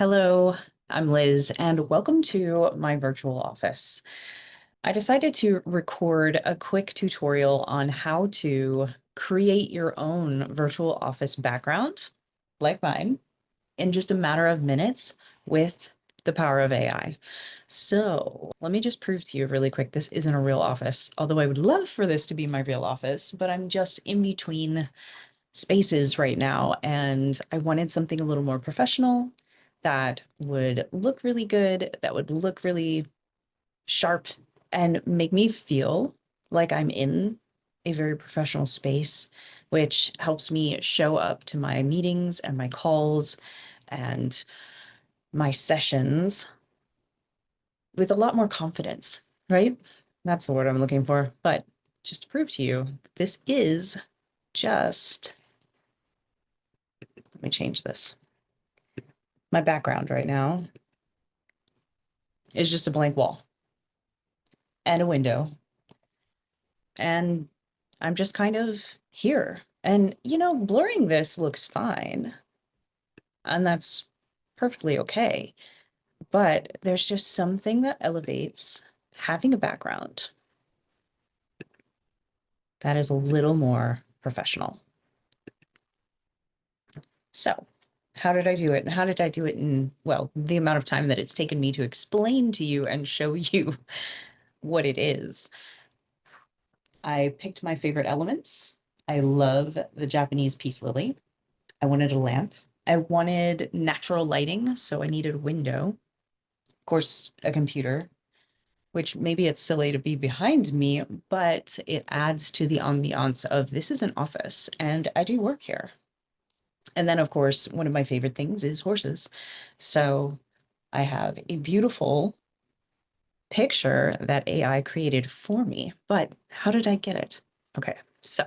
Hello, I'm Liz, and welcome to my virtual office. I decided to record a quick tutorial on how to create your own virtual office background, like mine, in just a matter of minutes with the power of AI. So let me just prove to you really quick, this isn't a real office, although I would love for this to be my real office, but I'm just in between spaces right now, and I wanted something a little more professional that would look really good, that would look really sharp, and make me feel like I'm in a very professional space, which helps me show up to my meetings and my calls and my sessions with a lot more confidence, right? That's the word I'm looking for. But just to prove to you, this is just, let me change this. My background right now is just a blank wall and a window. And I'm just kind of here. And, blurring this looks fine. And that's perfectly okay. But there's just something that elevates having a background that is a little more professional. So, how did I do it? And how did I do it in, well, the amount of time that it's taken me to explain to you and show you what it is? I picked my favorite elements. I love the Japanese peace lily. I wanted a lamp. I wanted natural lighting, so I needed a window. Of course, a computer, which maybe it's silly to be behind me, but it adds to the ambiance of this is an office and I do work here. And then, of course, one of my favorite things is horses. So I have a beautiful picture that AI created for me. But how did I get it? Okay, so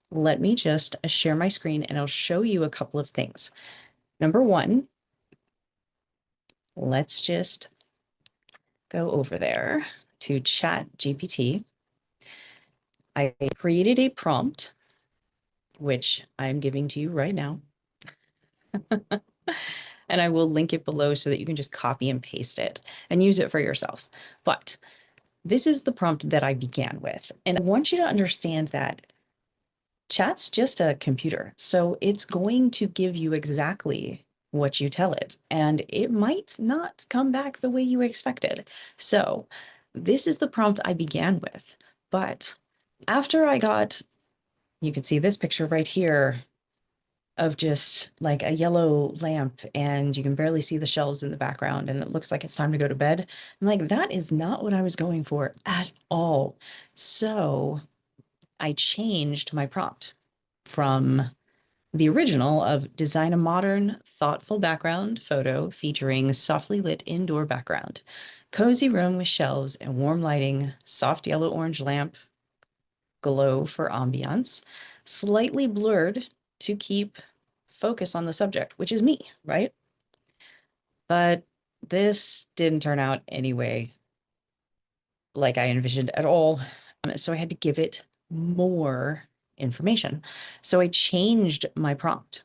let me just share my screen and I'll show you a couple of things. Number one, let's just go over there to Chat GPT. I created a prompt, which I'm giving to you right now. And I will link it below so that you can just copy and paste it and use it for yourself. But this is the prompt that I began with. And I want you to understand that chat's just a computer. So it's going to give you exactly what you tell it. And it might not come back the way you expected. So this is the prompt I began with. But after I got, you can see this picture right here of just like a yellow lamp and you can barely see the shelves in the background and it looks like it's time to go to bed. I'm like, that is not what I was going for at all. So I changed my prompt from the original of design a modern, thoughtful background photo featuring softly lit indoor background, cozy room with shelves and warm lighting, soft yellow-orange lamp, glow for ambiance, slightly blurred to keep focus on the subject, which is me, right? But this didn't turn out anyway like I envisioned at all. So I had to give it more information. So I changed my prompt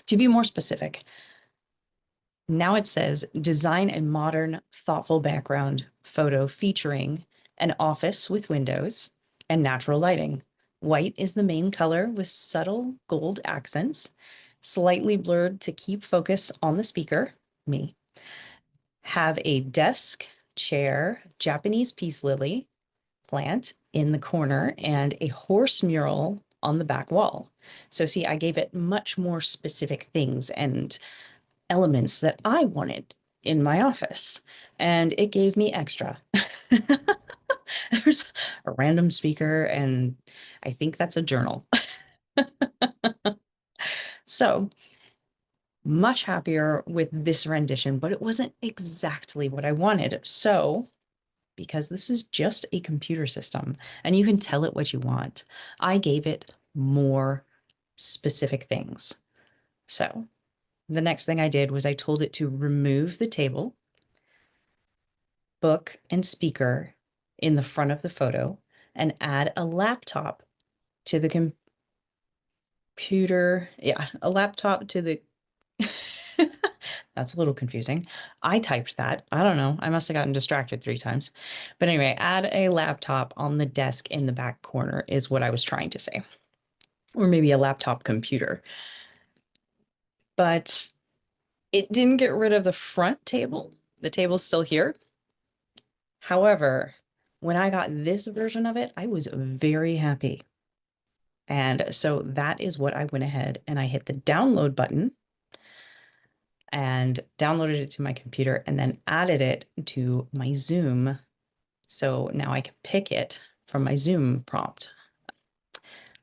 to be more specific. Now it says design a modern, thoughtful background photo featuring an office with windows and natural lighting. White is the main color with subtle gold accents, slightly blurred to keep focus on the speaker, me. Have a desk, chair, Japanese peace lily plant in the corner, and a horse mural on the back wall. So see, I gave it much more specific things and elements that I wanted in my office, and it gave me extra. There's a random speaker, and I think that's a journal. So much happier with this rendition, but it wasn't exactly what I wanted. So because this is just a computer system and you can tell it what you want, I gave it more specific things. So the next thing I did was I told it to remove the table, book, and speaker in the front of the photo and add a laptop to the computer. Yeah, a laptop to the That's a little confusing. I typed that. I don't know. I must have gotten distracted 3 times. But anyway, add a laptop on the desk in the back corner is what I was trying to say. Or maybe a laptop computer. But it didn't get rid of the front table. The table's still here. However, when I got this version of it, I was very happy. And so that is what I went ahead and I hit the download button and downloaded it to my computer and then added it to my Zoom. So now I can pick it from my Zoom prompt.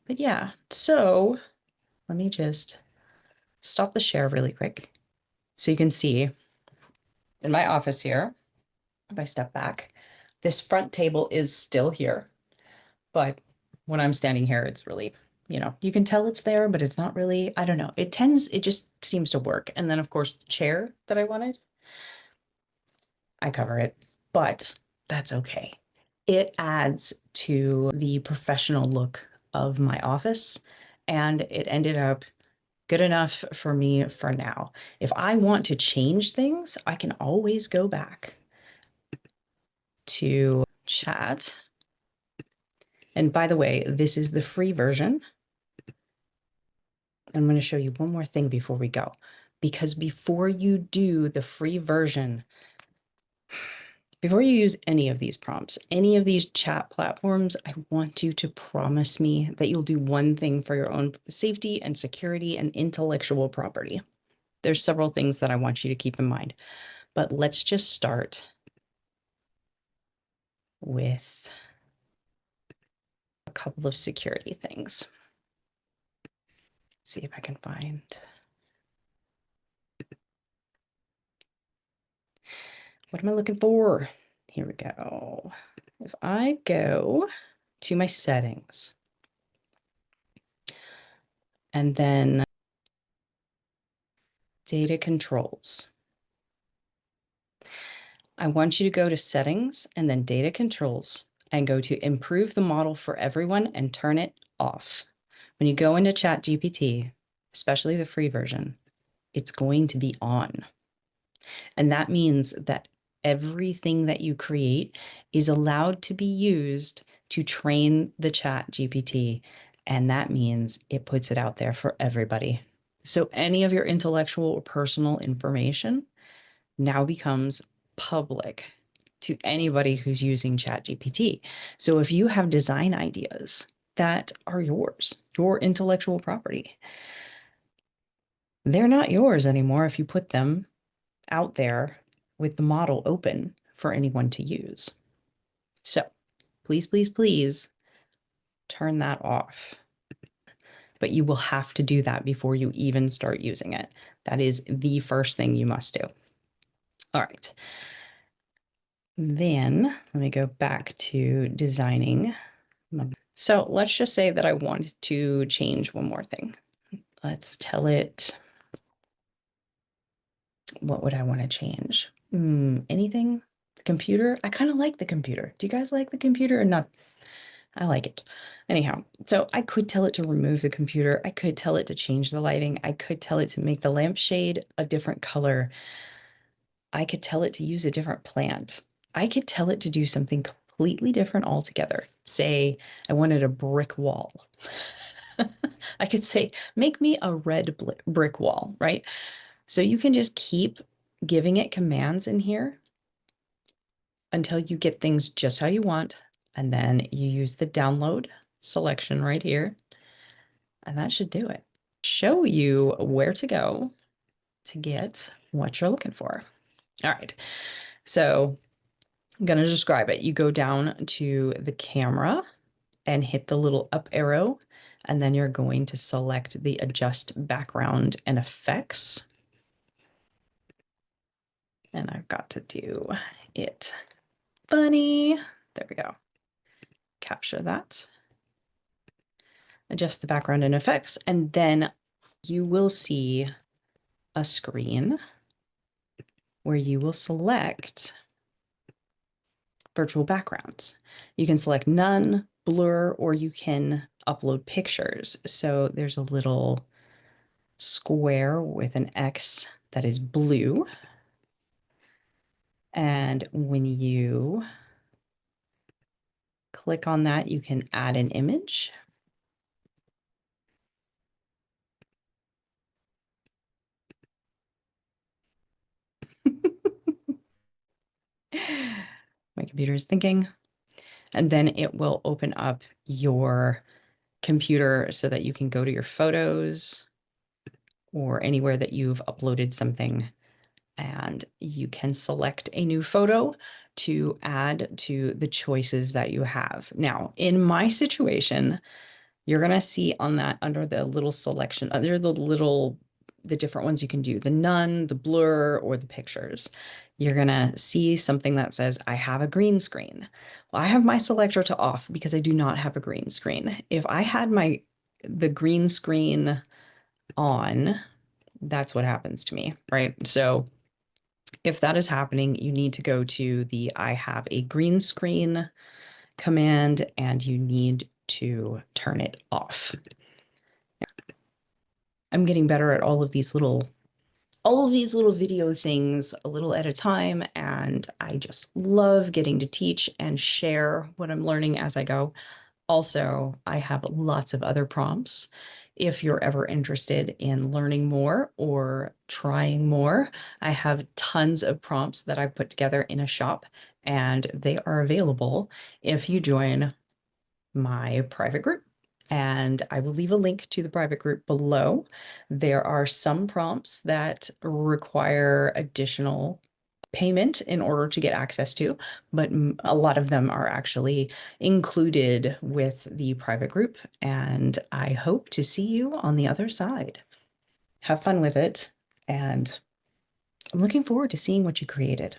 But yeah, so let me just stop the share really quick. So you can see in my office here, if I step back, this front table is still here. But when I'm standing here, it's really, you can tell it's there, but it's not really, I don't know. It just seems to work. And then of course the chair that I wanted, I cover it, but that's okay. It adds to the professional look of my office, and it ended up good enough for me for now. If I want to change things, I can always go back to chat. And by the way, this is the free version. I'm going to show you one more thing before we go, because before you do the free version, before you use any of these prompts, any of these chat platforms, I want you to promise me that you'll do one thing for your own safety and security and intellectual property. There's several things that I want you to keep in mind, but let's just start with a couple of security things. See if I can find. What am I looking for? Here we go. If I go to my settings and then data controls, I want you to go to settings and then data controls and go to improve the model for everyone and turn it off. When you go into ChatGPT, especially the free version, it's going to be on. And that means that everything that you create is allowed to be used to train the ChatGPT. And that means it puts it out there for everybody. So any of your intellectual or personal information now becomes public to anybody who's using ChatGPT. So if you have design ideas that are yours, your intellectual property, they're not yours anymore if you put them out there with the model open for anyone to use. So please, please, please turn that off. But you will have to do that before you even start using it. That is the first thing you must do. All right. Then let me go back to designing. So let's just say that I wanted to change one more thing. Let's tell it, what would I want to change? Anything? The computer? I kind of like the computer. Do you guys like the computer or not? I like it. Anyhow, so I could tell it to remove the computer. I could tell it to change the lighting. I could tell it to make the lampshade a different color. I could tell it to use a different plant. I could tell it to do something completely different altogether. Say I wanted a brick wall. I could say, make me a red brick wall, right? So you can just keep giving it commands in here until you get things just how you want. And then you use the download selection right here. And that should do it. Show you where to go to get what you're looking for. All right. So I'm going to describe it. You go down to the camera and hit the little up arrow, and then you're going to select the adjust background and effects. And I've got to do it funny. There we go. Capture that. Adjust the background and effects, and then you will see a screen where you will select virtual backgrounds. You can select none, blur, or you can upload pictures. So there's a little square with an X that is blue. And when you click on that, you can add an image. My computer is thinking. And then it will open up your computer so that you can go to your photos or anywhere that you've uploaded something, and you can select a new photo to add to the choices that you have. Now, in my situation, you're going to see on that under the little selection, under the different ones you can do, the none, the blur, or the pictures. You're going to see something that says, I have a green screen. Well, I have my selector to off because I do not have a green screen. If I had the green screen on, that's what happens to me, right? So if that is happening, you need to go to the I have a green screen command and you need to turn it off. I'm getting better at all of these little video things a little at a time, and I just love getting to teach and share what I'm learning as I go. Also, I have lots of other prompts. If you're ever interested in learning more or trying more, I have tons of prompts that I've put together in a shop, and they are available if you join my private group. And I will leave a link to the private group below. There are some prompts that require additional payment in order to get access to, but a lot of them are actually included with the private group. And I hope to see you on the other side. Have fun with it. And I'm looking forward to seeing what you created.